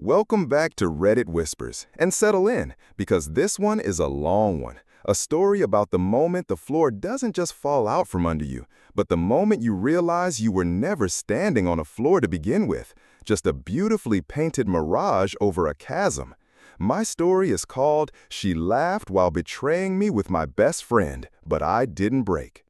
Welcome back to Reddit Whispers, and settle in, because this one is a long one. A story about the moment the floor doesn't just fall out from under you, but the moment you realize you were never standing on a floor to begin with, just a beautifully painted mirage over a chasm. My story is called "She Laughed While Betraying Me with My Best Friend, But I Didn't Break."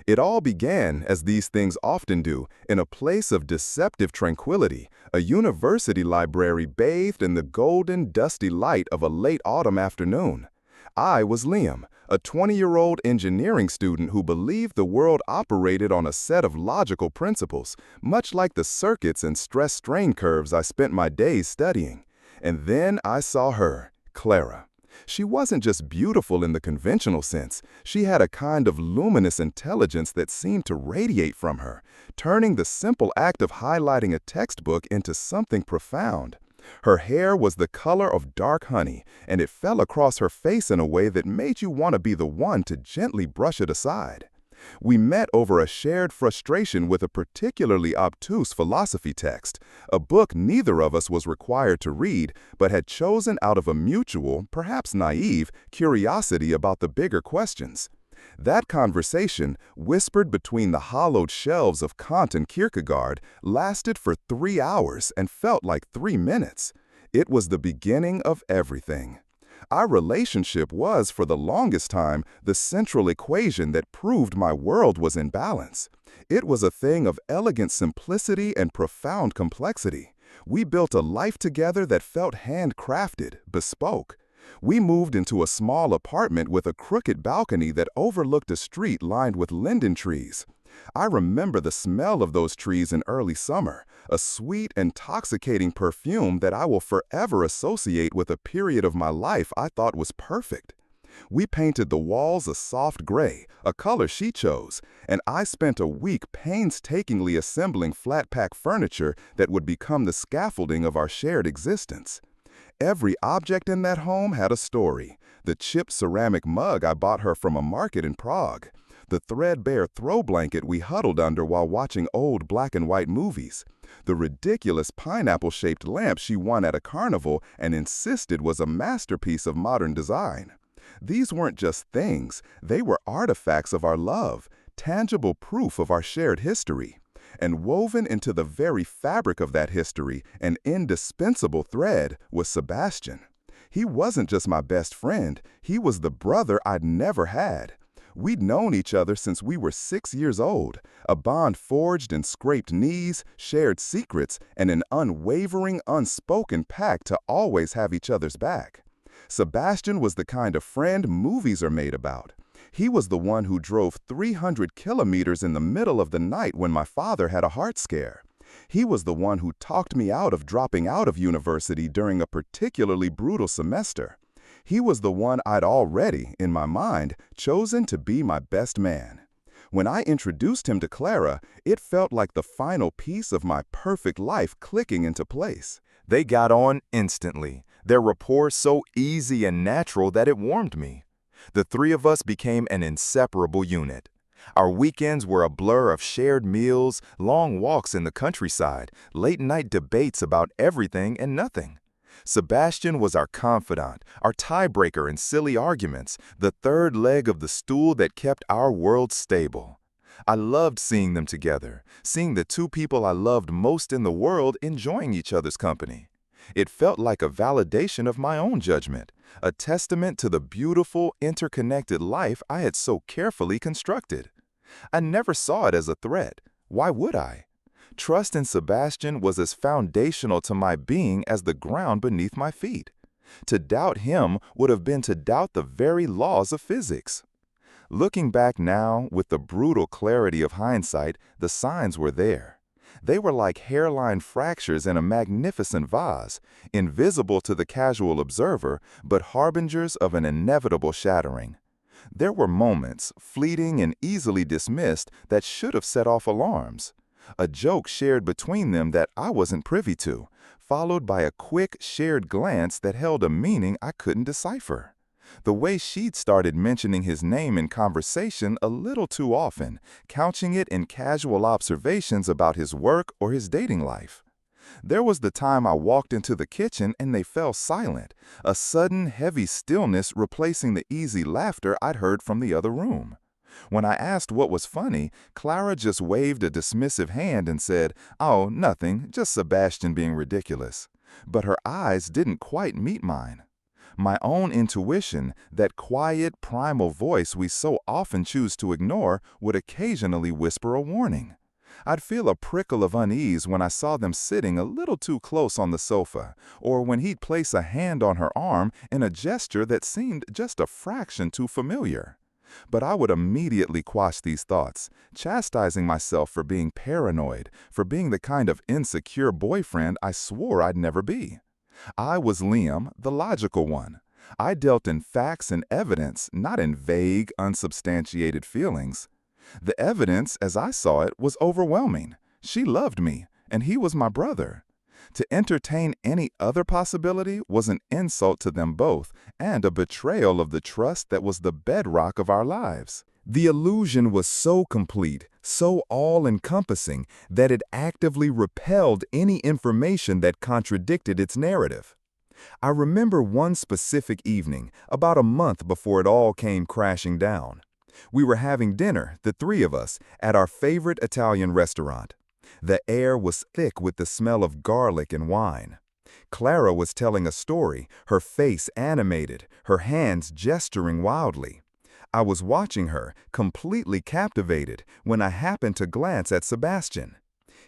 It all began, as these things often do, in a place of deceptive tranquility, a university library bathed in the golden, dusty light of a late autumn afternoon. I was Liam, a 20-year-old engineering student who believed the world operated on a set of logical principles, much like the circuits and stress-strain curves I spent my days studying. And then I saw her, Clara. She wasn't just beautiful in the conventional sense. She had a kind of luminous intelligence that seemed to radiate from her, turning the simple act of highlighting a textbook into something profound. Her hair was the color of dark honey, and it fell across her face in a way that made you want to be the one to gently brush it aside. We met over a shared frustration with a particularly obtuse philosophy text, a book neither of us was required to read, but had chosen out of a mutual, perhaps naive, curiosity about the bigger questions. That conversation, whispered between the hollowed shelves of Kant and Kierkegaard, lasted for 3 hours and felt like 3 minutes. It was the beginning of everything. Our relationship was, for the longest time, the central equation that proved my world was in balance. It was a thing of elegant simplicity and profound complexity. We built a life together that felt handcrafted, bespoke. We moved into a small apartment with a crooked balcony that overlooked a street lined with linden trees. I remember the smell of those trees in early summer, a sweet, intoxicating perfume that I will forever associate with a period of my life I thought was perfect. We painted the walls a soft gray, a color she chose, and I spent a week painstakingly assembling flat-pack furniture that would become the scaffolding of our shared existence. Every object in that home had a story. The chipped ceramic mug I bought her from a market in Prague, the threadbare throw blanket we huddled under while watching old black and white movies, the ridiculous pineapple-shaped lamp she won at a carnival and insisted was a masterpiece of modern design. These weren't just things, they were artifacts of our love, tangible proof of our shared history. And woven into the very fabric of that history, an indispensable thread, was Sebastian. He wasn't just my best friend, he was the brother I'd never had. We'd known each other since we were 6 years old, a bond forged in scraped knees, shared secrets, and an unwavering, unspoken pact to always have each other's back. Sebastian was the kind of friend movies are made about. He was the one who drove 300 kilometers in the middle of the night when my father had a heart scare. He was the one who talked me out of dropping out of university during a particularly brutal semester. He was the one I'd already, in my mind, chosen to be my best man. When I introduced him to Clara, it felt like the final piece of my perfect life clicking into place. They got on instantly, their rapport so easy and natural that it warmed me. The three of us became an inseparable unit. Our weekends were a blur of shared meals, long walks in the countryside, late-night debates about everything and nothing. Sebastian was our confidant, our tiebreaker in silly arguments, the third leg of the stool that kept our world stable. I loved seeing them together, seeing the two people I loved most in the world enjoying each other's company. It felt like a validation of my own judgment, a testament to the beautiful, interconnected life I had so carefully constructed. I never saw it as a threat. Why would I? Trust in Sebastian was as foundational to my being as the ground beneath my feet. To doubt him would have been to doubt the very laws of physics. Looking back now, with the brutal clarity of hindsight, the signs were there. They were like hairline fractures in a magnificent vase, invisible to the casual observer, but harbingers of an inevitable shattering. There were moments, fleeting and easily dismissed, that should have set off alarms. A joke shared between them that I wasn't privy to, followed by a quick, shared glance that held a meaning I couldn't decipher. The way she'd started mentioning his name in conversation a little too often, couching it in casual observations about his work or his dating life. There was the time I walked into the kitchen and they fell silent, a sudden, heavy stillness replacing the easy laughter I'd heard from the other room. When I asked what was funny, Clara just waved a dismissive hand and said, "Oh, nothing, just Sebastian being ridiculous." But her eyes didn't quite meet mine. My own intuition, that quiet, primal voice we so often choose to ignore, would occasionally whisper a warning. I'd feel a prickle of unease when I saw them sitting a little too close on the sofa, or when he'd place a hand on her arm in a gesture that seemed just a fraction too familiar. But I would immediately quash these thoughts, chastising myself for being paranoid, for being the kind of insecure boyfriend I swore I'd never be. I was Liam, the logical one. I dealt in facts and evidence, not in vague, unsubstantiated feelings. The evidence, as I saw it, was overwhelming. She loved me, and he was my brother. To entertain any other possibility was an insult to them both and a betrayal of the trust that was the bedrock of our lives. The illusion was so complete, so all-encompassing, that it actively repelled any information that contradicted its narrative. I remember one specific evening, about a month before it all came crashing down. We were having dinner, the three of us, at our favorite Italian restaurant. The air was thick with the smell of garlic and wine. Clara was telling a story, her face animated, her hands gesturing wildly. I was watching her, completely captivated, when I happened to glance at Sebastian.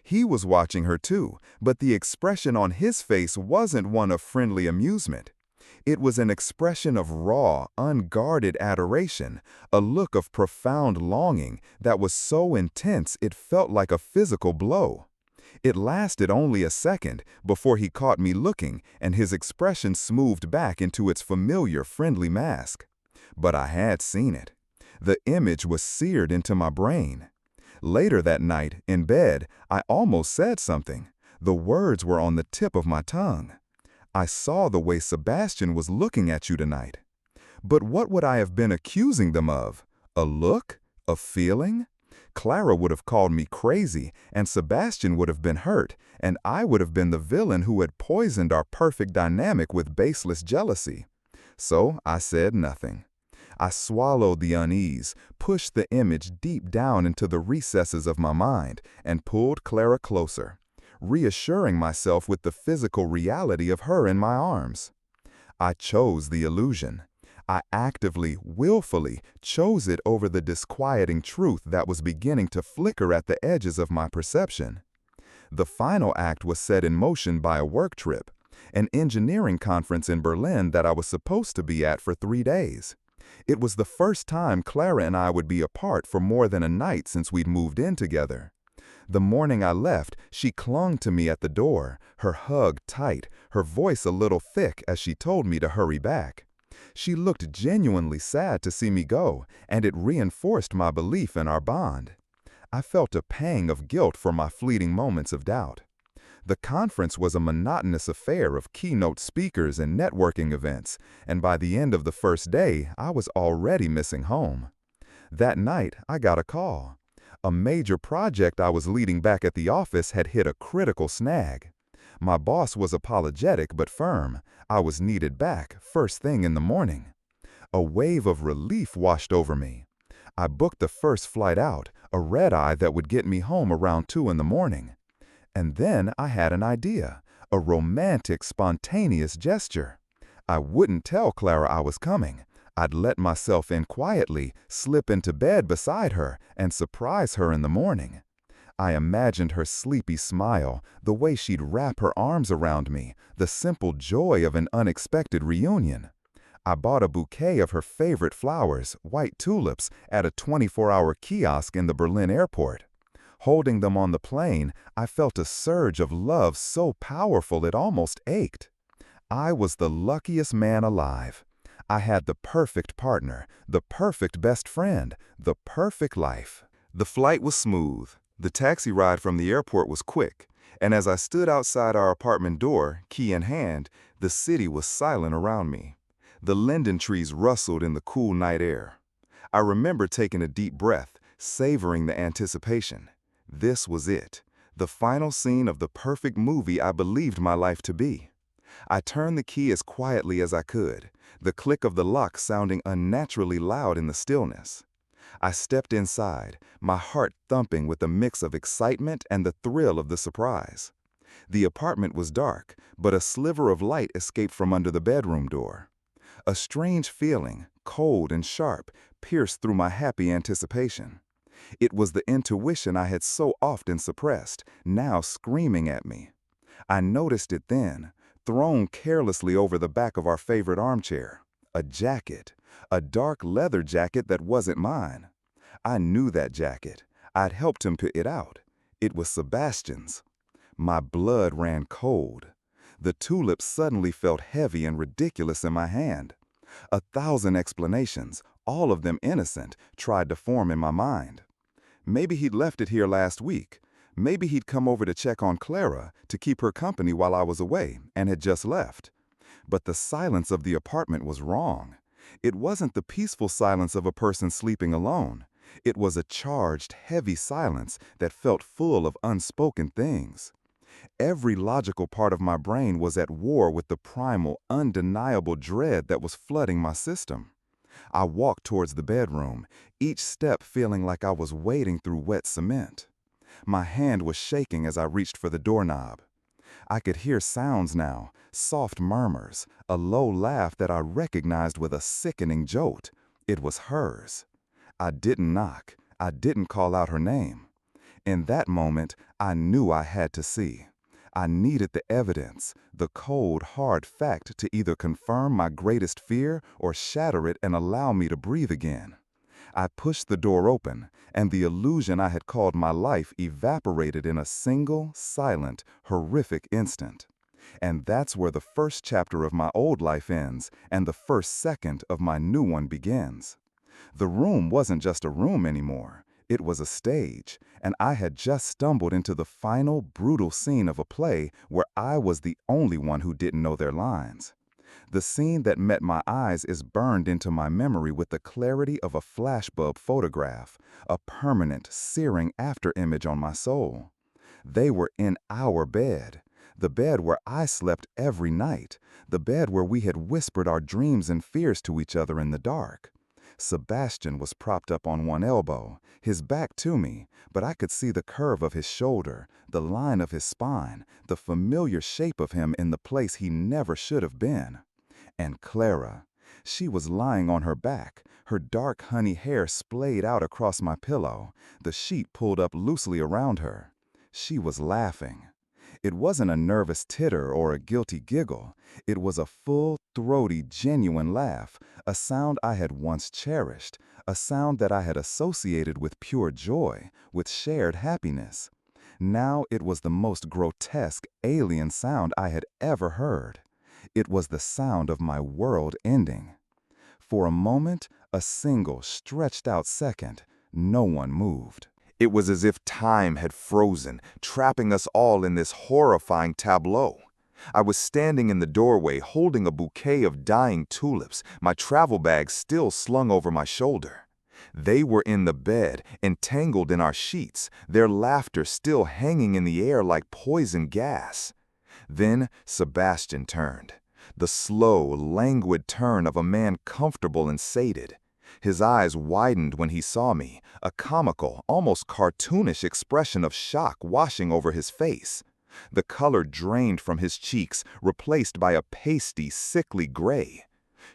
He was watching her too, but the expression on his face wasn't one of friendly amusement. It was an expression of raw, unguarded adoration, a look of profound longing that was so intense it felt like a physical blow. It lasted only a second before he caught me looking and his expression smoothed back into its familiar friendly mask. But I had seen it. The image was seared into my brain. Later that night, in bed, I almost said something. The words were on the tip of my tongue. "I saw the way Sebastian was looking at you tonight." But what would I have been accusing them of? A look? A feeling? Clara would have called me crazy, and Sebastian would have been hurt, and I would have been the villain who had poisoned our perfect dynamic with baseless jealousy. So I said nothing. I swallowed the unease, pushed the image deep down into the recesses of my mind, and pulled Clara closer, reassuring myself with the physical reality of her in my arms. I chose the illusion. I actively, willfully chose it over the disquieting truth that was beginning to flicker at the edges of my perception. The final act was set in motion by a work trip, an engineering conference in Berlin that I was supposed to be at for 3 days. It was the first time Clara and I would be apart for more than a night since we'd moved in together. The morning I left, she clung to me at the door, her hug tight, her voice a little thick as she told me to hurry back. She looked genuinely sad to see me go, and it reinforced my belief in our bond. I felt a pang of guilt for my fleeting moments of doubt. The conference was a monotonous affair of keynote speakers and networking events, and by the end of the first day, I was already missing home. That night, I got a call. A major project I was leading back at the office had hit a critical snag. My boss was apologetic but firm. I was needed back first thing in the morning. A wave of relief washed over me. I booked the first flight out, a red-eye that would get me home around 2 in the morning. And then I had an idea, a romantic, spontaneous gesture. I wouldn't tell Clara I was coming. I'd let myself in quietly, slip into bed beside her, and surprise her in the morning. I imagined her sleepy smile, the way she'd wrap her arms around me, the simple joy of an unexpected reunion. I bought a bouquet of her favorite flowers, white tulips, at a 24-hour kiosk in the Berlin airport. Holding them on the plane, I felt a surge of love so powerful it almost ached. I was the luckiest man alive. I had the perfect partner, the perfect best friend, the perfect life. The flight was smooth. The taxi ride from the airport was quick, and as I stood outside our apartment door, key in hand, the city was silent around me. The linden trees rustled in the cool night air. I remember taking a deep breath, savoring the anticipation. This was it, The final scene of the perfect movie I believed my life to be. I turned the key as quietly as I could, the click of the lock sounding unnaturally loud in the stillness. I stepped inside, my heart thumping with a mix of excitement and the thrill of the surprise. The apartment was dark, but a sliver of light escaped from under the bedroom door. A strange feeling, cold and sharp, pierced through my happy anticipation. It was the intuition I had so often suppressed, now screaming at me. I noticed it then, thrown carelessly over the back of our favorite armchair. A jacket, a dark leather jacket that wasn't mine. I knew that jacket. I'd helped him pick it out. It was Sebastian's. My blood ran cold. The tulip suddenly felt heavy and ridiculous in my hand. 1,000 explanations, all of them innocent, tried to form in my mind. Maybe he'd left it here last week. Maybe he'd come over to check on Clara, to keep her company while I was away, and had just left. But the silence of the apartment was wrong. It wasn't the peaceful silence of a person sleeping alone. It was a charged, heavy silence that felt full of unspoken things. Every logical part of my brain was at war with the primal, undeniable dread that was flooding my system. I walked towards the bedroom, each step feeling like I was wading through wet cement. My hand was shaking as I reached for the doorknob. I could hear sounds now, soft murmurs, a low laugh that I recognized with a sickening jolt. It was hers. I didn't knock. I didn't call out her name. In that moment, I knew I had to see. I needed the evidence, the cold, hard fact to either confirm my greatest fear or shatter it and allow me to breathe again. I pushed the door open, and the illusion I had called my life evaporated in a single, silent, horrific instant. And that's where the first chapter of my old life ends and the first second of my new one begins. The room wasn't just a room anymore. It was a stage, and I had just stumbled into the final, brutal scene of a play where I was the only one who didn't know their lines. The scene that met my eyes is burned into my memory with the clarity of a flashbulb photograph, a permanent, searing afterimage on my soul. They were in our bed, the bed where I slept every night, the bed where we had whispered our dreams and fears to each other in the dark. Sebastian was propped up on one elbow, his back to me, but I could see the curve of his shoulder, the line of his spine, the familiar shape of him in the place he never should have been. And Clara, she was lying on her back, her dark honey hair splayed out across my pillow, the sheet pulled up loosely around her. She was laughing. It wasn't a nervous titter or a guilty giggle. It was a full, throaty, genuine laugh, a sound I had once cherished, a sound that I had associated with pure joy, with shared happiness. Now it was the most grotesque, alien sound I had ever heard. It was the sound of my world ending. For a moment, a single, stretched-out second, no one moved. It was as if time had frozen, trapping us all in this horrifying tableau. I was standing in the doorway holding a bouquet of dying tulips, my travel bag still slung over my shoulder. They were in the bed, entangled in our sheets, their laughter still hanging in the air like poison gas. Then Sebastian turned. The slow, languid turn of a man comfortable and sated. His eyes widened when he saw me, a comical, almost cartoonish expression of shock washing over his face. The color drained from his cheeks, replaced by a pasty, sickly gray.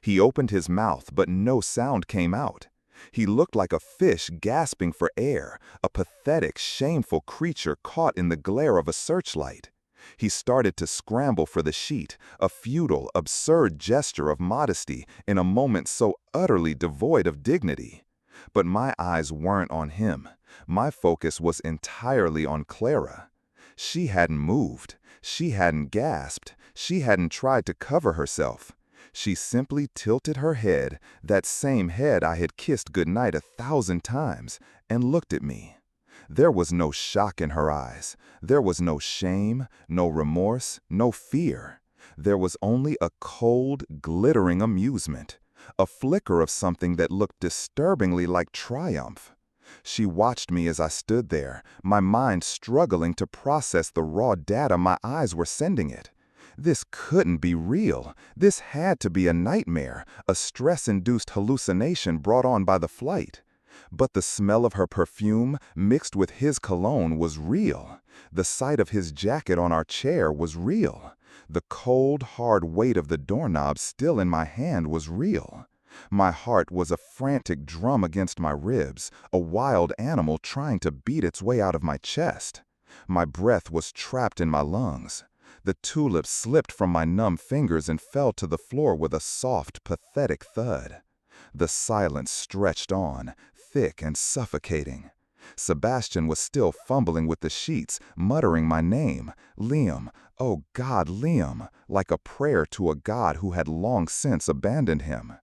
He opened his mouth, but no sound came out. He looked like a fish gasping for air, a pathetic, shameful creature caught in the glare of a searchlight. He started to scramble for the sheet, a futile, absurd gesture of modesty in a moment so utterly devoid of dignity. But my eyes weren't on him. My focus was entirely on Clara. She hadn't moved. She hadn't gasped. She hadn't tried to cover herself. She simply tilted her head, that same head I had kissed goodnight 1,000 times, and looked at me. There was no shock in her eyes. There was no shame, no remorse, no fear. There was only a cold, glittering amusement, a flicker of something that looked disturbingly like triumph. She watched me as I stood there, my mind struggling to process the raw data my eyes were sending it. This couldn't be real. This had to be a nightmare, a stress-induced hallucination brought on by the flight. But the smell of her perfume, mixed with his cologne, was real. The sight of his jacket on our chair was real. The cold, hard weight of the doorknob still in my hand was real. My heart was a frantic drum against my ribs, a wild animal trying to beat its way out of my chest. My breath was trapped in my lungs. The tulips slipped from my numb fingers and fell to the floor with a soft, pathetic thud. The silence stretched on, thick and suffocating. Sebastian was still fumbling with the sheets, muttering my name, Liam, oh God, Liam, like a prayer to a God who had long since abandoned him.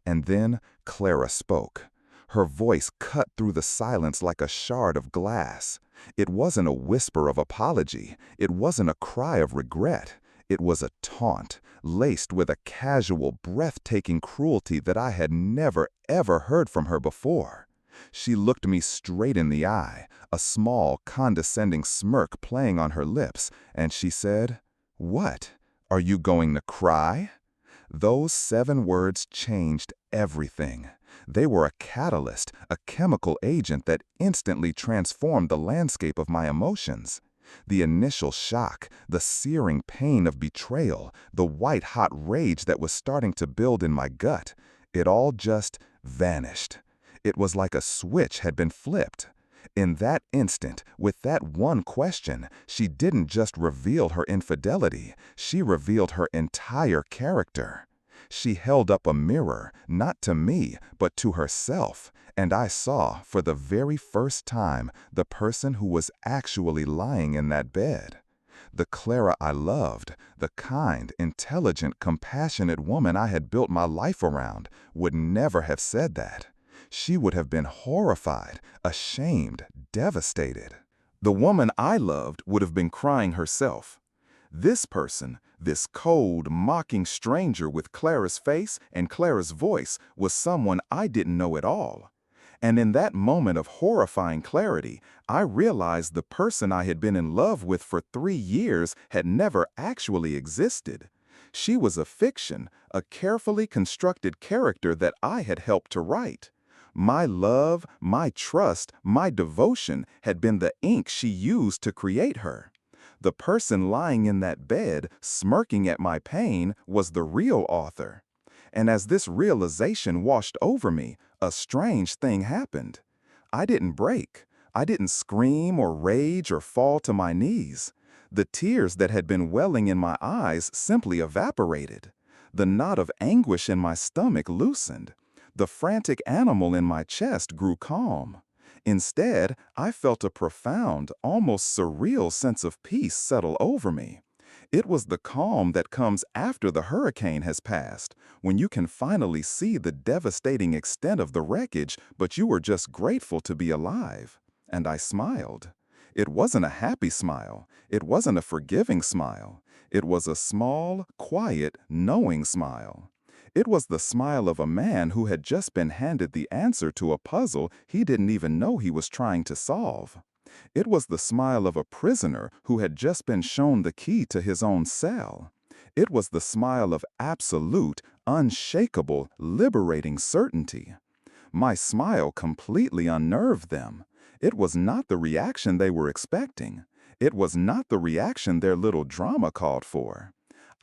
And then Clara spoke. Her voice cut through the silence like a shard of glass. It wasn't a whisper of apology. It wasn't a cry of regret. It was a taunt, laced with a casual, breathtaking cruelty that I had never, ever heard from her before. She looked me straight in the eye, a small, condescending smirk playing on her lips, and she said, "What? Are you going to cry?" Those 7 words changed everything. They were a catalyst, a chemical agent that instantly transformed the landscape of my emotions. The initial shock, the searing pain of betrayal, the white-hot rage that was starting to build in my gut, it all just vanished. It was like a switch had been flipped. In that instant, with that one question, she didn't just reveal her infidelity, she revealed her entire character. She held up a mirror, not to me, but to herself, and I saw, for the very first time, the person who was actually lying in that bed. The Clara I loved, the kind, intelligent, compassionate woman I had built my life around, would never have said that. She would have been horrified, ashamed, devastated. The woman I loved would have been crying herself. This person, this cold, mocking stranger with Clara's face and Clara's voice, was someone I didn't know at all. And in that moment of horrifying clarity, I realized the person I had been in love with for 3 years had never actually existed. She was a fiction, a carefully constructed character that I had helped to write. My love, my trust, my devotion had been the ink she used to create her. The person lying in that bed, smirking at my pain, was the real author. And as this realization washed over me, a strange thing happened. I didn't break. I didn't scream or rage or fall to my knees. The tears that had been welling in my eyes simply evaporated. The knot of anguish in my stomach loosened. The frantic animal in my chest grew calm. Instead, I felt a profound, almost surreal sense of peace settle over me. It was the calm that comes after the hurricane has passed, when you can finally see the devastating extent of the wreckage, but you were just grateful to be alive. And I smiled. It wasn't a happy smile. It wasn't a forgiving smile. It was a small, quiet, knowing smile. It was the smile of a man who had just been handed the answer to a puzzle he didn't even know he was trying to solve. It was the smile of a prisoner who had just been shown the key to his own cell. It was the smile of absolute, unshakable, liberating certainty. My smile completely unnerved them. It was not the reaction they were expecting. It was not the reaction their little drama called for.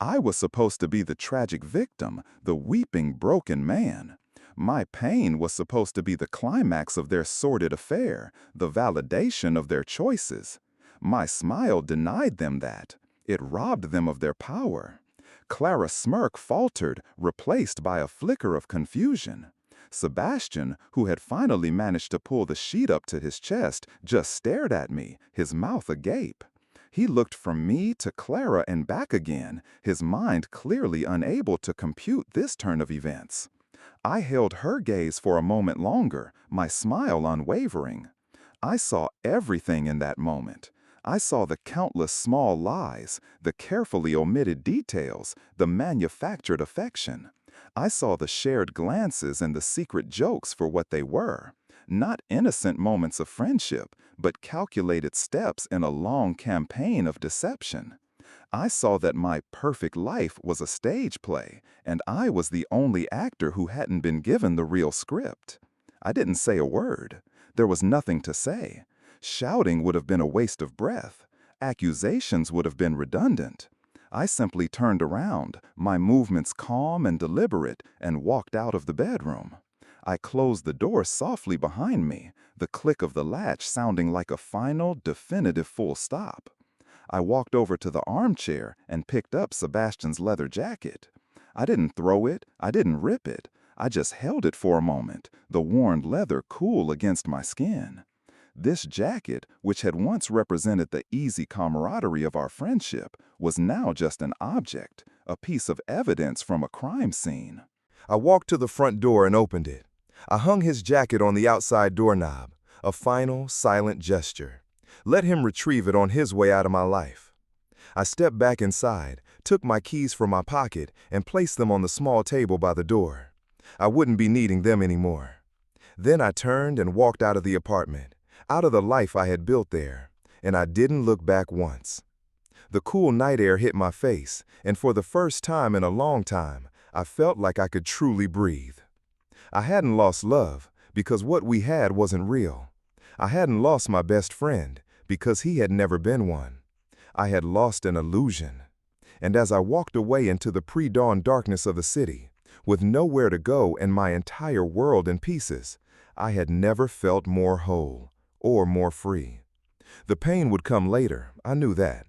I was supposed to be the tragic victim, the weeping, broken man. My pain was supposed to be the climax of their sordid affair, the validation of their choices. My smile denied them that. It robbed them of their power. Clara's smirk faltered, replaced by a flicker of confusion. Sebastian, who had finally managed to pull the sheet up to his chest, just stared at me, his mouth agape. He looked from me to Clara and back again, his mind clearly unable to compute this turn of events. I held her gaze for a moment longer, my smile unwavering. I saw everything in that moment. I saw the countless small lies, the carefully omitted details, the manufactured affection. I saw the shared glances and the secret jokes for what they were. Not innocent moments of friendship, but calculated steps in a long campaign of deception. I saw that my perfect life was a stage play, and I was the only actor who hadn't been given the real script. I didn't say a word. There was nothing to say. Shouting would have been a waste of breath. Accusations would have been redundant. I simply turned around, my movements calm and deliberate, and walked out of the bedroom. I closed the door softly behind me, the click of the latch sounding like a final, definitive full stop. I walked over to the armchair and picked up Sebastian's leather jacket. I didn't throw it, I didn't rip it. I just held it for a moment, the worn leather cool against my skin. This jacket, which had once represented the easy camaraderie of our friendship, was now just an object, a piece of evidence from a crime scene. I walked to the front door and opened it. I hung his jacket on the outside doorknob, a final, silent gesture. Let him retrieve it on his way out of my life. I stepped back inside, took my keys from my pocket, and placed them on the small table by the door. I wouldn't be needing them anymore. Then I turned and walked out of the apartment, out of the life I had built there, and I didn't look back once. The cool night air hit my face, and for the first time in a long time, I felt like I could truly breathe. I hadn't lost love, because what we had wasn't real. I hadn't lost my best friend, because he had never been one. I had lost an illusion. And as I walked away into the pre-dawn darkness of the city, with nowhere to go and my entire world in pieces, I had never felt more whole or more free. The pain would come later, I knew that.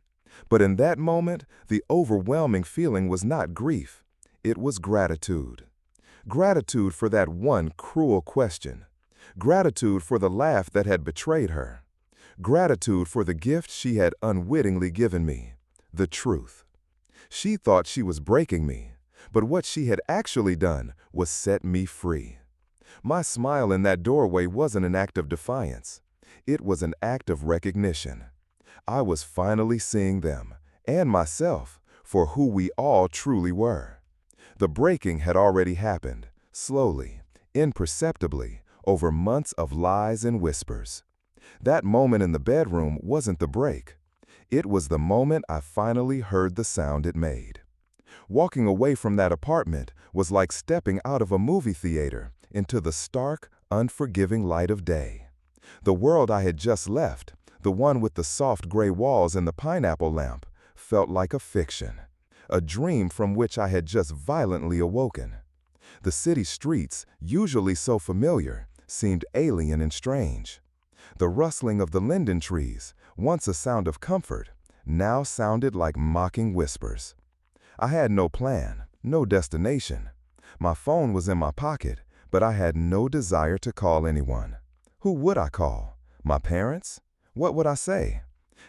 But in that moment, the overwhelming feeling was not grief. It was gratitude. Gratitude for that one cruel question. Gratitude for the laugh that had betrayed her. Gratitude for the gift she had unwittingly given me, the truth. She thought she was breaking me, but what she had actually done was set me free. My smile in that doorway wasn't an act of defiance. It was an act of recognition. I was finally seeing them, and myself, for who we all truly were. The breaking had already happened, slowly, imperceptibly, over months of lies and whispers. That moment in the bedroom wasn't the break. It was the moment I finally heard the sound it made. Walking away from that apartment was like stepping out of a movie theater into the stark, unforgiving light of day. The world I had just left, the one with the soft gray walls and the pineapple lamp, felt like a fiction, a dream from which I had just violently awoken. The city streets, usually so familiar, seemed alien and strange. The rustling of the linden trees, once a sound of comfort, now sounded like mocking whispers. I had no plan, no destination. My phone was in my pocket, but I had no desire to call anyone. Who would I call? My parents? What would I say?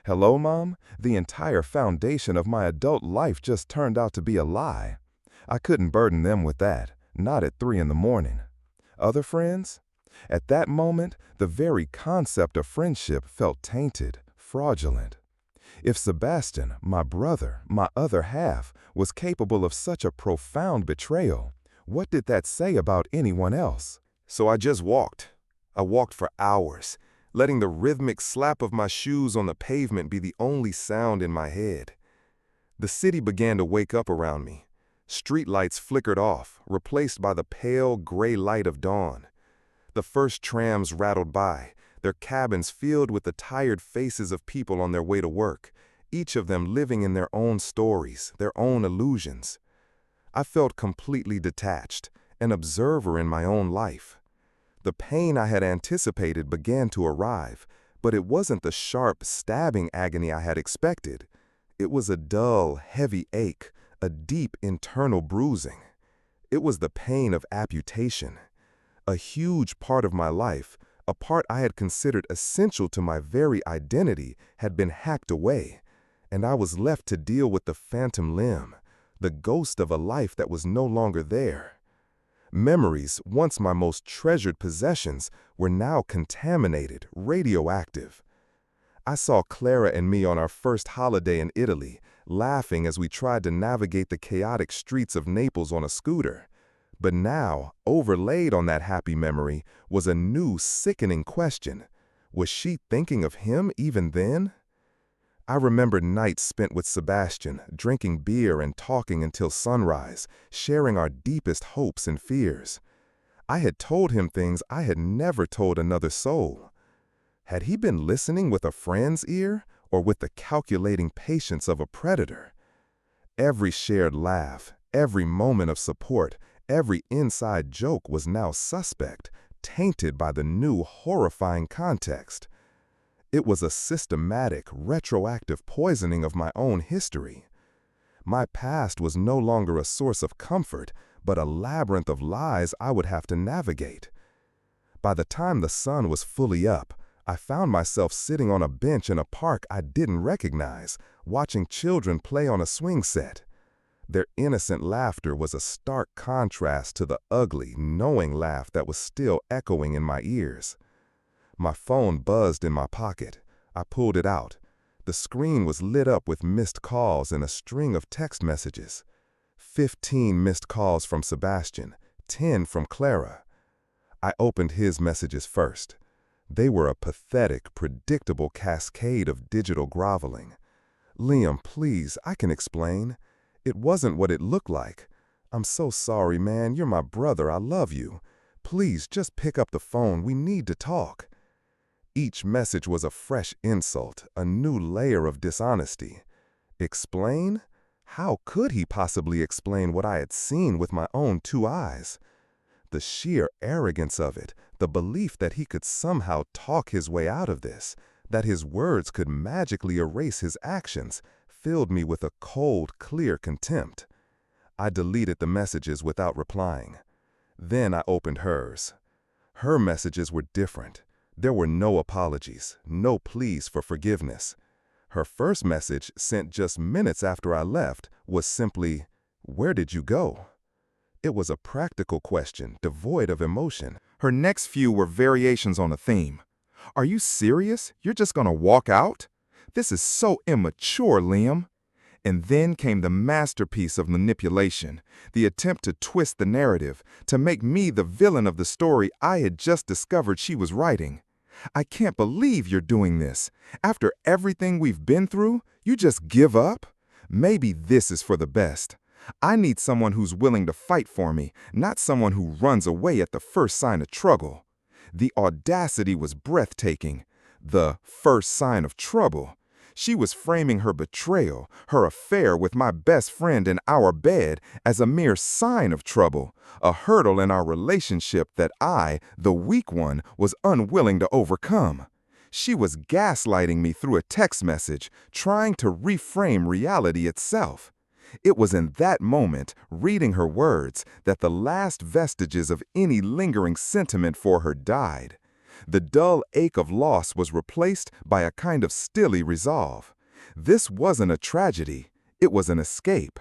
Hello, Mom? The entire foundation of my adult life just turned out to be a lie. I couldn't burden them with that, not at 3 in the morning. Other friends? At that moment, the very concept of friendship felt tainted, fraudulent. If Sebastian, my brother, my other half, was capable of such a profound betrayal, what did that say about anyone else? So I just walked. I walked for hours, letting the rhythmic slap of my shoes on the pavement be the only sound in my head. The city began to wake up around me. Streetlights flickered off, replaced by the pale, gray light of dawn. The first trams rattled by, their cabins filled with the tired faces of people on their way to work, each of them living in their own stories, their own illusions. I felt completely detached, an observer in my own life. The pain I had anticipated began to arrive, but it wasn't the sharp, stabbing agony I had expected. It was a dull, heavy ache, a deep internal bruising. It was the pain of amputation. A huge part of my life, a part I had considered essential to my very identity, had been hacked away, and I was left to deal with the phantom limb, the ghost of a life that was no longer there. Memories, once my most treasured possessions, were now contaminated, radioactive. I saw Clara and me on our first holiday in Italy, laughing as we tried to navigate the chaotic streets of Naples on a scooter. But now, overlaid on that happy memory, was a new, sickening question. Was she thinking of him even then? I remember nights spent with Sebastian, drinking beer and talking until sunrise, sharing our deepest hopes and fears. I had told him things I had never told another soul. Had he been listening with a friend's ear or with the calculating patience of a predator? Every shared laugh, every moment of support, every inside joke was now suspect, tainted by the new, horrifying context. It was a systematic, retroactive poisoning of my own history. My past was no longer a source of comfort, but a labyrinth of lies I would have to navigate. By the time the sun was fully up, I found myself sitting on a bench in a park I didn't recognize, watching children play on a swing set. Their innocent laughter was a stark contrast to the ugly, knowing laugh that was still echoing in my ears. My phone buzzed in my pocket. I pulled it out. The screen was lit up with missed calls and a string of text messages. 15 missed calls from Sebastian, 10 from Clara. I opened his messages first. They were a pathetic, predictable cascade of digital groveling. "Liam, please, I can explain. It wasn't what it looked like. I'm so sorry, man. You're my brother. I love you. Please, just pick up the phone. We need to talk." Each message was a fresh insult, a new layer of dishonesty. Explain? How could he possibly explain what I had seen with my own 2 eyes? The sheer arrogance of it, the belief that he could somehow talk his way out of this, that his words could magically erase his actions, filled me with a cold, clear contempt. I deleted the messages without replying. Then I opened hers. Her messages were different. There were no apologies, no pleas for forgiveness. Her first message, sent just minutes after I left, was simply, "Where did you go?" It was a practical question, devoid of emotion. Her next few were variations on a theme. "Are you serious? You're just gonna walk out? This is so immature, Liam." And then came the masterpiece of manipulation, the attempt to twist the narrative, to make me the villain of the story I had just discovered she was writing. "I can't believe you're doing this. After everything we've been through, you just give up? Maybe this is for the best. I need someone who's willing to fight for me, not someone who runs away at the first sign of trouble." The audacity was breathtaking. The first sign of trouble. She was framing her betrayal, her affair with my best friend in our bed, as a mere sign of trouble, a hurdle in our relationship that I, the weak one, was unwilling to overcome. She was gaslighting me through a text message, trying to reframe reality itself. It was in that moment, reading her words, that the last vestiges of any lingering sentiment for her died. The dull ache of loss was replaced by a kind of stilly resolve. This wasn't a tragedy, it was an escape.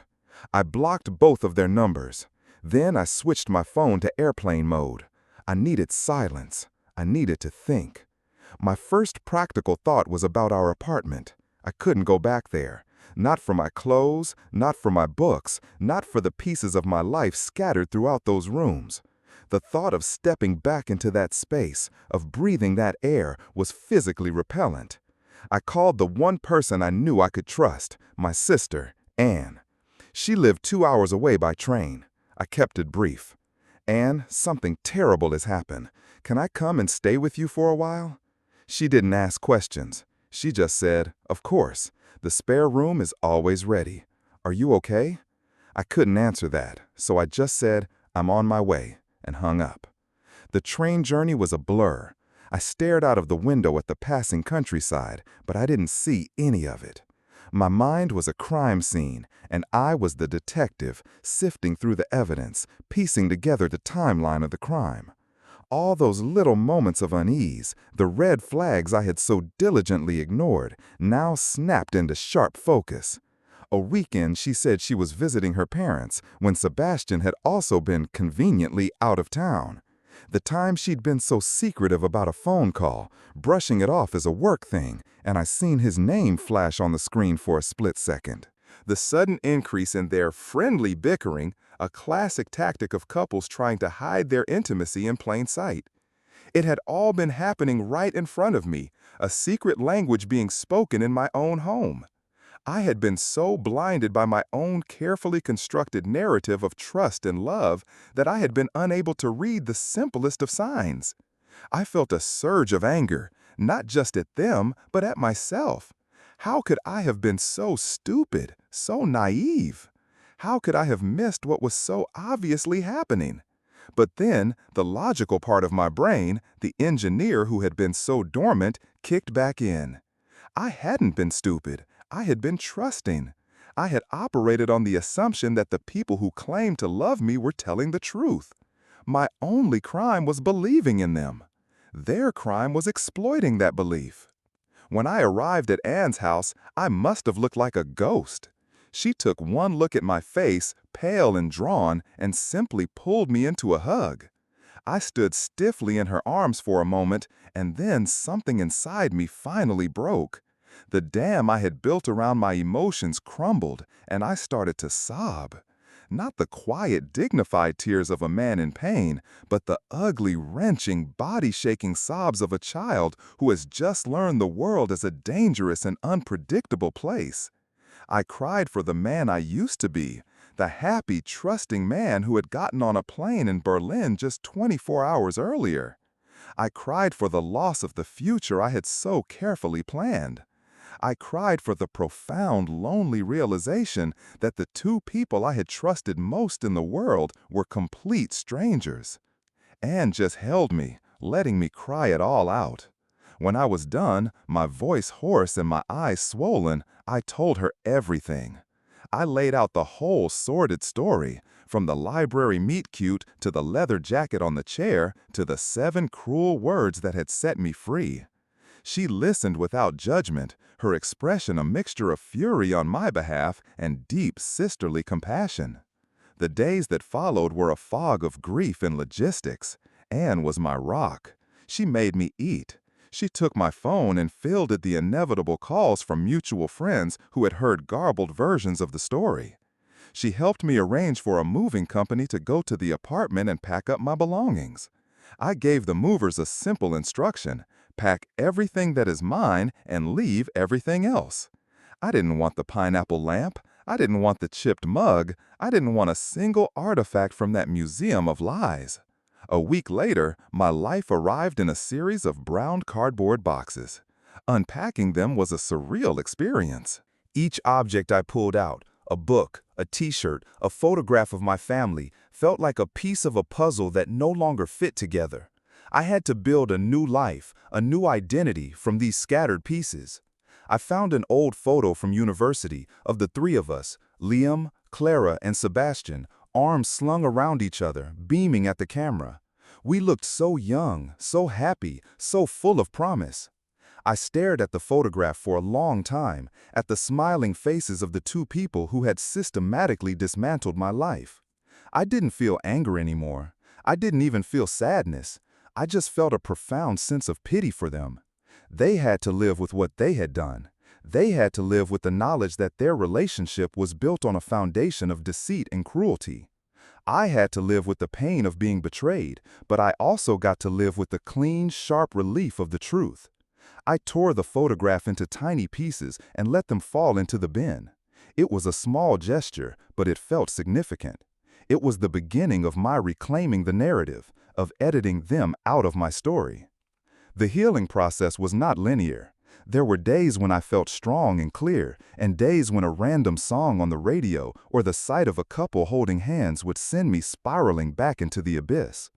I blocked both of their numbers. Then I switched my phone to airplane mode. I needed silence. I needed to think. My first practical thought was about our apartment. I couldn't go back there. Not for my clothes, not for my books, not for the pieces of my life scattered throughout those rooms. The thought of stepping back into that space, of breathing that air, was physically repellent. I called the one person I knew I could trust, my sister, Anne. She lived 2 hours away by train. I kept it brief. "Anne, something terrible has happened. Can I come and stay with you for a while?" She didn't ask questions. She just said, "Of course. The spare room is always ready. Are you okay?" I couldn't answer that, so I just said, "I'm on my way," and hung up. The train journey was a blur. I stared out of the window at the passing countryside, but I didn't see any of it. My mind was a crime scene, and I was the detective, sifting through the evidence, piecing together the timeline of the crime. All those little moments of unease, the red flags I had so diligently ignored, now snapped into sharp focus. A weekend she said she was visiting her parents, when Sebastian had also been conveniently out of town. The time she'd been so secretive about a phone call, brushing it off as a work thing, and I seen his name flash on the screen for a split second. The sudden increase in their friendly bickering, a classic tactic of couples trying to hide their intimacy in plain sight. It had all been happening right in front of me, a secret language being spoken in my own home. I had been so blinded by my own carefully constructed narrative of trust and love that I had been unable to read the simplest of signs. I felt a surge of anger, not just at them, but at myself. How could I have been so stupid, so naive? How could I have missed what was so obviously happening? But then, the logical part of my brain, the engineer who had been so dormant, kicked back in. I hadn't been stupid. I had been trusting. I had operated on the assumption that the people who claimed to love me were telling the truth. My only crime was believing in them. Their crime was exploiting that belief. When I arrived at Anne's house, I must have looked like a ghost. She took one look at my face, pale and drawn, and simply pulled me into a hug. I stood stiffly in her arms for a moment, and then something inside me finally broke. The dam I had built around my emotions crumbled, and I started to sob. Not the quiet, dignified tears of a man in pain, but the ugly, wrenching, body-shaking sobs of a child who has just learned the world is a dangerous and unpredictable place. I cried for the man I used to be, the happy, trusting man who had gotten on a plane in Berlin just 24 hours earlier. I cried for the loss of the future I had so carefully planned. I cried for the profound, lonely realization that the two people I had trusted most in the world were complete strangers. Anne just held me, letting me cry it all out. When I was done, my voice hoarse and my eyes swollen, I told her everything. I laid out the whole sordid story, from the library meet-cute to the leather jacket on the chair to the 7 cruel words that had set me free. She listened without judgment, her expression a mixture of fury on my behalf and deep sisterly compassion. The days that followed were a fog of grief and logistics. Anne was my rock. She made me eat. She took my phone and fielded the inevitable calls from mutual friends who had heard garbled versions of the story. She helped me arrange for a moving company to go to the apartment and pack up my belongings. I gave the movers a simple instruction: pack everything that is mine and leave everything else. I didn't want the pineapple lamp. I didn't want the chipped mug. I didn't want a single artifact from that museum of lies. A week later, my life arrived in a series of brown cardboard boxes. Unpacking them was a surreal experience. Each object I pulled out, a book, a t-shirt, a photograph of my family, felt like a piece of a puzzle that no longer fit together. I had to build a new life, a new identity from these scattered pieces. I found an old photo from university of the 3 of us, Liam, Clara, and Sebastian, arms slung around each other, beaming at the camera. We looked so young, so happy, so full of promise. I stared at the photograph for a long time, at the smiling faces of the 2 people who had systematically dismantled my life. I didn't feel anger anymore. I didn't even feel sadness. I just felt a profound sense of pity for them. They had to live with what they had done. They had to live with the knowledge that their relationship was built on a foundation of deceit and cruelty. I had to live with the pain of being betrayed, but I also got to live with the clean, sharp relief of the truth. I tore the photograph into tiny pieces and let them fall into the bin. It was a small gesture, but it felt significant. It was the beginning of my reclaiming the narrative, of editing them out of my story. The healing process was not linear. There were days when I felt strong and clear, and days when a random song on the radio or the sight of a couple holding hands would send me spiraling back into the abyss.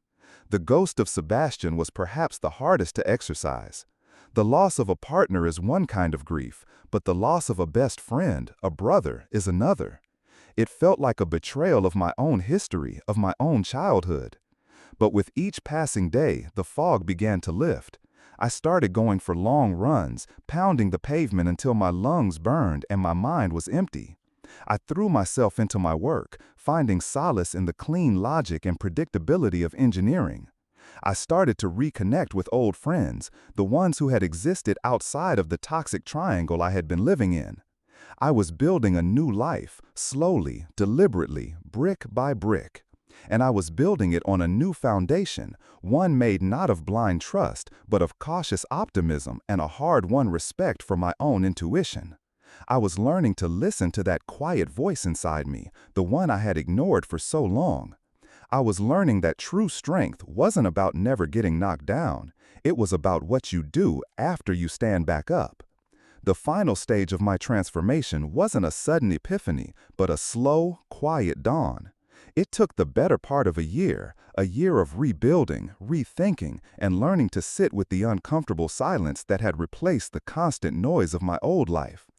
The ghost of Sebastian was perhaps the hardest to exorcise. The loss of a partner is one kind of grief, but the loss of a best friend, a brother, is another. It felt like a betrayal of my own history, of my own childhood. But with each passing day, the fog began to lift. I started going for long runs, pounding the pavement until my lungs burned and my mind was empty. I threw myself into my work, finding solace in the clean logic and predictability of engineering. I started to reconnect with old friends, the ones who had existed outside of the toxic triangle I had been living in. I was building a new life, slowly, deliberately, brick by brick. And I was building it on a new foundation, one made not of blind trust, but of cautious optimism and a hard-won respect for my own intuition. I was learning to listen to that quiet voice inside me, the one I had ignored for so long. I was learning that true strength wasn't about never getting knocked down. It was about what you do after you stand back up. The final stage of my transformation wasn't a sudden epiphany, but a slow, quiet dawn. It took the better part of a year of rebuilding, rethinking, and learning to sit with the uncomfortable silence that had replaced the constant noise of my old life.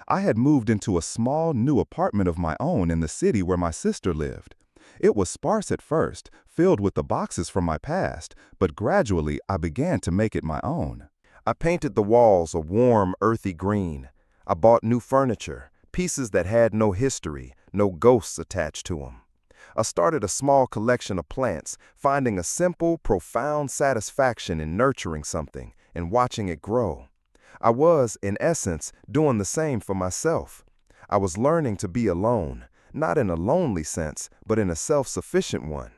I had moved into a small, new apartment of my own in the city where my sister lived. It was sparse at first, filled with the boxes from my past, but gradually I began to make it my own. I painted the walls a warm, earthy green. I bought new furniture, pieces that had no history, no ghosts attached to them. I started a small collection of plants, finding a simple, profound satisfaction in nurturing something and watching it grow. I was, in essence, doing the same for myself. I was learning to be alone, not in a lonely sense, but in a self-sufficient one.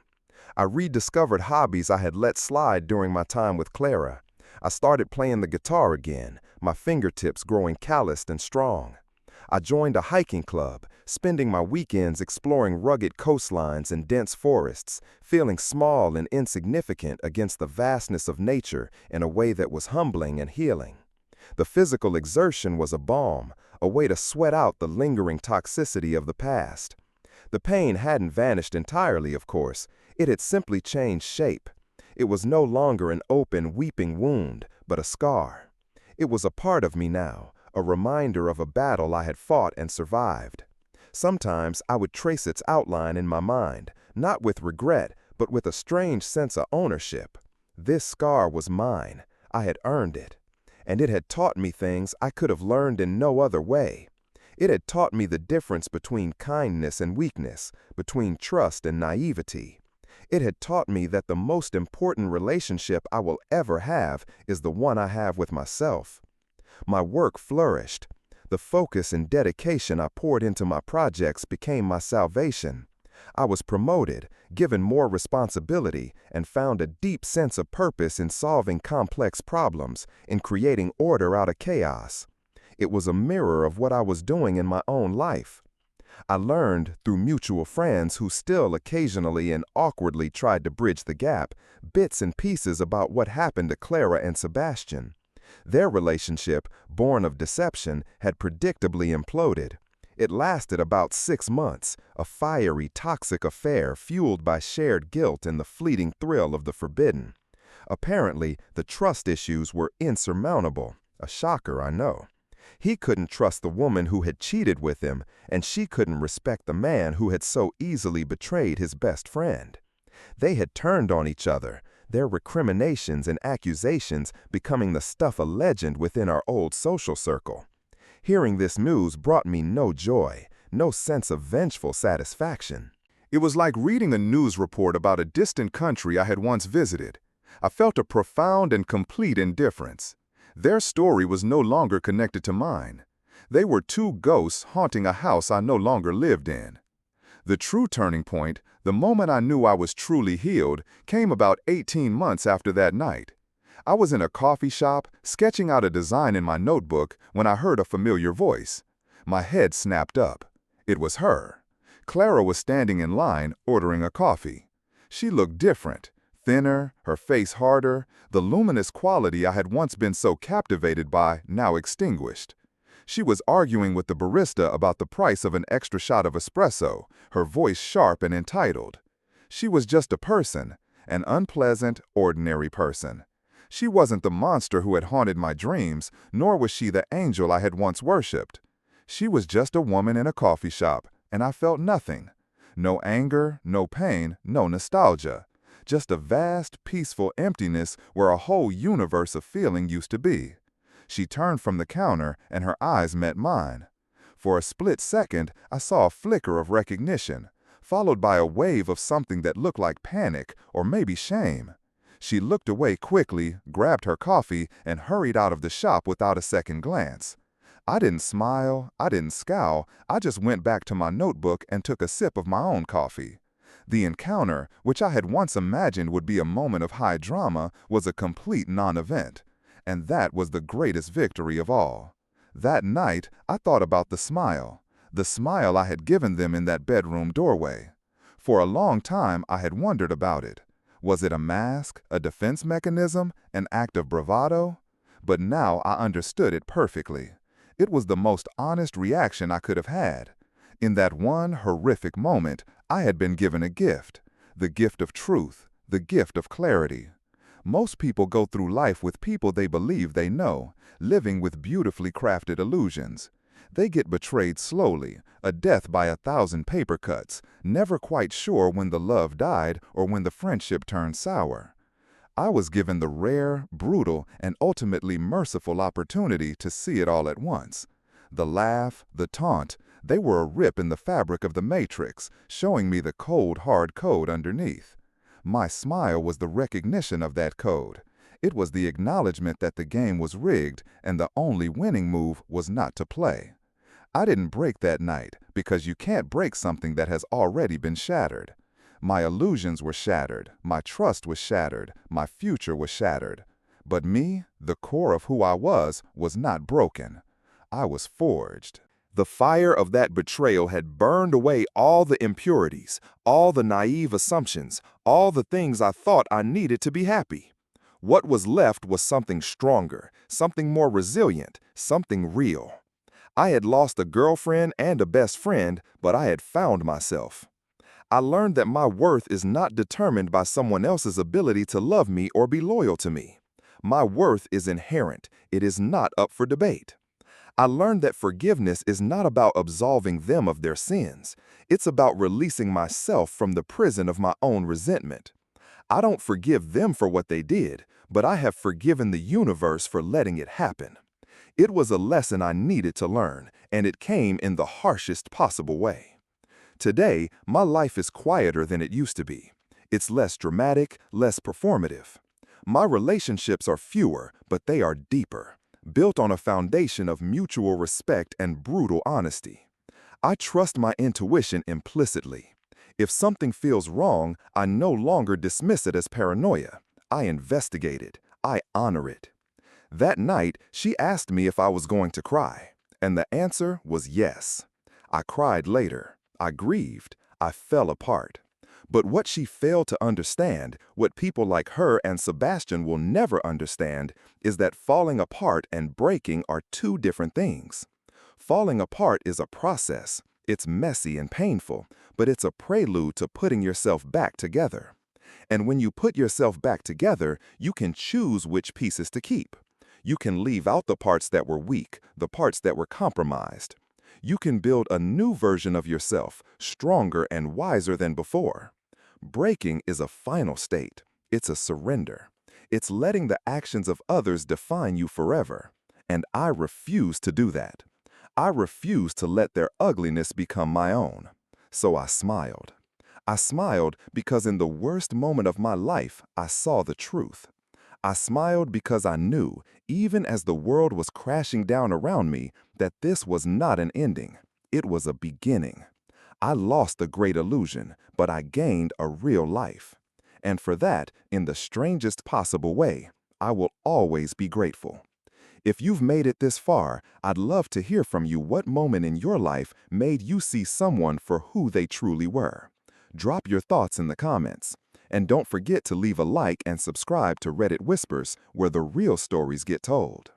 I rediscovered hobbies I had let slide during my time with Clara. I started playing the guitar again, my fingertips growing calloused and strong. I joined a hiking club, spending my weekends exploring rugged coastlines and dense forests, feeling small and insignificant against the vastness of nature in a way that was humbling and healing. The physical exertion was a balm, a way to sweat out the lingering toxicity of the past. The pain hadn't vanished entirely, of course. It had simply changed shape. It was no longer an open, weeping wound, but a scar. It was a part of me now, a reminder of a battle I had fought and survived. Sometimes I would trace its outline in my mind, not with regret, but with a strange sense of ownership. This scar was mine. I had earned it. And it had taught me things I could have learned in no other way. It had taught me the difference between kindness and weakness, between trust and naivety. It had taught me that the most important relationship I will ever have is the one I have with myself. My work flourished. The focus and dedication I poured into my projects became my salvation. I was promoted, given more responsibility, and found a deep sense of purpose in solving complex problems, in creating order out of chaos. It was a mirror of what I was doing in my own life. I learned, through mutual friends who still occasionally and awkwardly tried to bridge the gap, bits and pieces about what happened to Clara and Sebastian. Their relationship, born of deception, had predictably imploded. It lasted about 6 months, a fiery, toxic affair fueled by shared guilt and the fleeting thrill of the forbidden. Apparently, the trust issues were insurmountable. A shocker, I know. He couldn't trust the woman who had cheated with him, and she couldn't respect the man who had so easily betrayed his best friend. They had turned on each other, their recriminations and accusations becoming the stuff of legend within our old social circle. Hearing this news brought me no joy, no sense of vengeful satisfaction. It was like reading a news report about a distant country I had once visited. I felt a profound and complete indifference. Their story was no longer connected to mine. They were two ghosts haunting a house I no longer lived in. The true turning point, the moment I knew I was truly healed, came about 18 months after that night. I was in a coffee shop, sketching out a design in my notebook, when I heard a familiar voice. My head snapped up. It was her. Clara was standing in line, ordering a coffee. She looked different, thinner, her face harder, the luminous quality I had once been so captivated by now extinguished. She was arguing with the barista about the price of an extra shot of espresso, her voice sharp and entitled. She was just a person, an unpleasant, ordinary person. She wasn't the monster who had haunted my dreams, nor was she the angel I had once worshipped. She was just a woman in a coffee shop, and I felt nothing. No anger, no pain, no nostalgia. Just a vast, peaceful emptiness where a whole universe of feeling used to be. She turned from the counter, and her eyes met mine. For a split second, I saw a flicker of recognition, followed by a wave of something that looked like panic or maybe shame. She looked away quickly, grabbed her coffee, and hurried out of the shop without a second glance. I didn't smile, I didn't scowl, I just went back to my notebook and took a sip of my own coffee. The encounter, which I had once imagined would be a moment of high drama, was a complete non-event. And that was the greatest victory of all. That night, I thought about the smile I had given them in that bedroom doorway. For a long time, I had wondered about it. Was it a mask, a defense mechanism, an act of bravado? But now I understood it perfectly. It was the most honest reaction I could have had. In that one horrific moment, I had been given a gift, the gift of truth, the gift of clarity. Most people go through life with people they believe they know, living with beautifully crafted illusions. They get betrayed slowly, a death by 1,000 paper cuts, never quite sure when the love died or when the friendship turned sour. I was given the rare, brutal, and ultimately merciful opportunity to see it all at once. The laugh, the taunt, they were a rip in the fabric of the matrix, showing me the cold, hard code underneath. My smile was the recognition of that code. It was the acknowledgement that the game was rigged and the only winning move was not to play. I didn't break that night because you can't break something that has already been shattered. My illusions were shattered, my trust was shattered, my future was shattered. But me, the core of who I was not broken. I was forged. The fire of that betrayal had burned away all the impurities, all the naive assumptions, all the things I thought I needed to be happy. What was left was something stronger, something more resilient, something real. I had lost a girlfriend and a best friend, but I had found myself. I learned that my worth is not determined by someone else's ability to love me or be loyal to me. My worth is inherent. It is not up for debate. I learned that forgiveness is not about absolving them of their sins. It's about releasing myself from the prison of my own resentment. I don't forgive them for what they did, but I have forgiven the universe for letting it happen. It was a lesson I needed to learn, and it came in the harshest possible way. Today, my life is quieter than it used to be. It's less dramatic, less performative. My relationships are fewer, but they are deeper, built on a foundation of mutual respect and brutal honesty. I trust my intuition implicitly. If something feels wrong, I no longer dismiss it as paranoia. I investigate it. I honor it. That night, she asked me if I was going to cry, and the answer was yes. I cried later. I grieved. I fell apart. But what she failed to understand, what people like her and Sebastian will never understand, is that falling apart and breaking are two different things. Falling apart is a process. It's messy and painful, but it's a prelude to putting yourself back together. And when you put yourself back together, you can choose which pieces to keep. You can leave out the parts that were weak, the parts that were compromised. You can build a new version of yourself, stronger and wiser than before. Breaking is a final state. It's a surrender. It's letting the actions of others define you forever. And I refuse to do that. I refuse to let their ugliness become my own. So I smiled. I smiled because in the worst moment of my life, I saw the truth. I smiled because I knew, even as the world was crashing down around me, that this was not an ending. It was a beginning. I lost the great illusion, but I gained a real life. And for that, in the strangest possible way, I will always be grateful. If you've made it this far, I'd love to hear from you what moment in your life made you see someone for who they truly were. Drop your thoughts in the comments. And don't forget to leave a like and subscribe to Reddit Whispers, where the real stories get told.